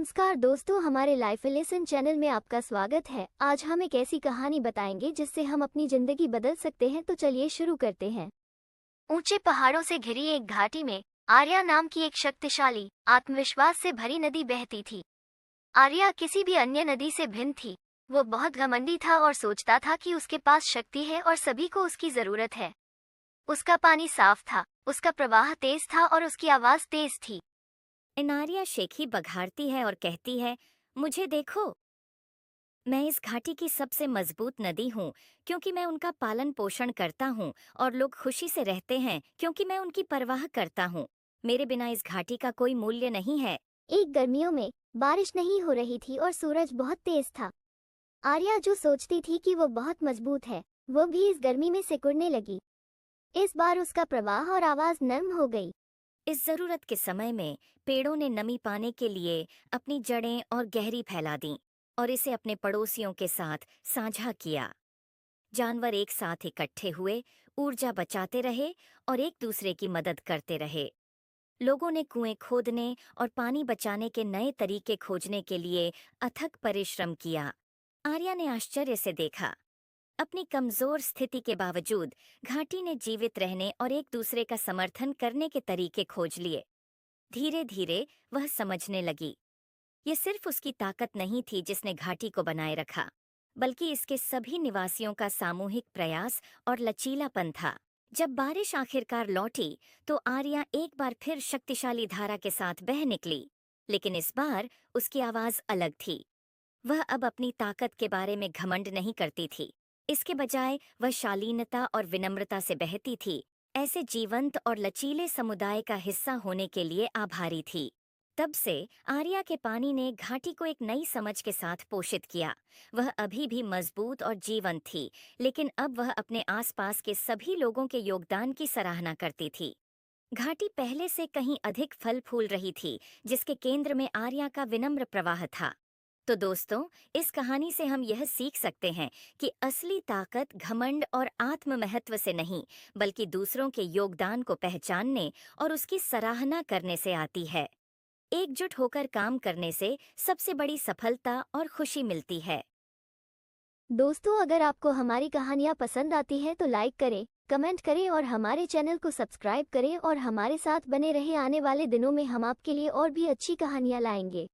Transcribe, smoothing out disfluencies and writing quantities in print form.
नमस्कार दोस्तों, हमारे लाइफ लेसन चैनल में आपका स्वागत है। आज हम एक ऐसी कहानी बताएंगे जिससे हम अपनी जिंदगी बदल सकते हैं। तो चलिए शुरू करते हैं। ऊंचे पहाड़ों से घिरी एक घाटी में आर्या नाम की एक शक्तिशाली, आत्मविश्वास से भरी नदी बहती थी। आर्या किसी भी अन्य नदी से भिन्न थी। वो बहुत घमंडी था और सोचता था कि उसके पास शक्ति है और सभी को उसकी जरूरत है। उसका पानी साफ था, उसका प्रवाह तेज था और उसकी आवाज तेज थी। आर्या शेखी बघारती है और कहती है, मुझे देखो, मैं इस घाटी की सबसे मजबूत नदी हूँ क्योंकि मैं उनका पालन पोषण करता हूँ और लोग खुशी से रहते हैं क्योंकि मैं उनकी परवाह करता हूँ। मेरे बिना इस घाटी का कोई मूल्य नहीं है। एक गर्मियों में बारिश नहीं हो रही थी और सूरज बहुत तेज था। आर्या जो सोचती थी कि वो बहुत मजबूत है, वो भी इस गर्मी में सिकुड़ने लगी। इस बार उसका प्रवाह और आवाज नर्म हो गई। इस जरूरत के समय में पेड़ों ने नमी पाने के लिए अपनी जड़ें और गहरी फैला दी और इसे अपने पड़ोसियों के साथ साझा किया। जानवर एक साथ इकट्ठे हुए, ऊर्जा बचाते रहे और एक दूसरे की मदद करते रहे। लोगों ने कुएं खोदने और पानी बचाने के नए तरीके खोजने के लिए अथक परिश्रम किया। आर्या ने आश्चर्य से देखा, अपनी कमजोर स्थिति के बावजूद घाटी ने जीवित रहने और एक दूसरे का समर्थन करने के तरीके खोज लिए। धीरे धीरे वह समझने लगी, ये सिर्फ उसकी ताकत नहीं थी जिसने घाटी को बनाए रखा, बल्कि इसके सभी निवासियों का सामूहिक प्रयास और लचीलापन था। जब बारिश आखिरकार लौटी तो आर्या एक बार फिर शक्तिशाली धारा के साथ बह निकली, लेकिन इस बार उसकी आवाज अलग थी। वह अब अपनी ताकत के बारे में घमंड नहीं करती थी। इसके बजाय वह शालीनता और विनम्रता से बहती थी, ऐसे जीवंत और लचीले समुदाय का हिस्सा होने के लिए आभारी थी। तब से आर्या के पानी ने घाटी को एक नई समझ के साथ पोषित किया। वह अभी भी मजबूत और जीवंत थी, लेकिन अब वह अपने आसपास के सभी लोगों के योगदान की सराहना करती थी। घाटी पहले से कहीं अधिक फल फूल रही थी, जिसके केंद्र में आर्या का विनम्र प्रवाह था। तो दोस्तों, इस कहानी से हम यह सीख सकते हैं कि असली ताकत घमंड और आत्म महत्व से नहीं, बल्कि दूसरों के योगदान को पहचानने और उसकी सराहना करने से आती है। एकजुट होकर काम करने से सबसे बड़ी सफलता और खुशी मिलती है। दोस्तों, अगर आपको हमारी कहानियाँ पसंद आती है तो लाइक करें, कमेंट करें और हमारे चैनल को सब्सक्राइब करें और हमारे साथ बने रहे। आने वाले दिनों में हम आपके लिए और भी अच्छी कहानियाँ लाएंगे।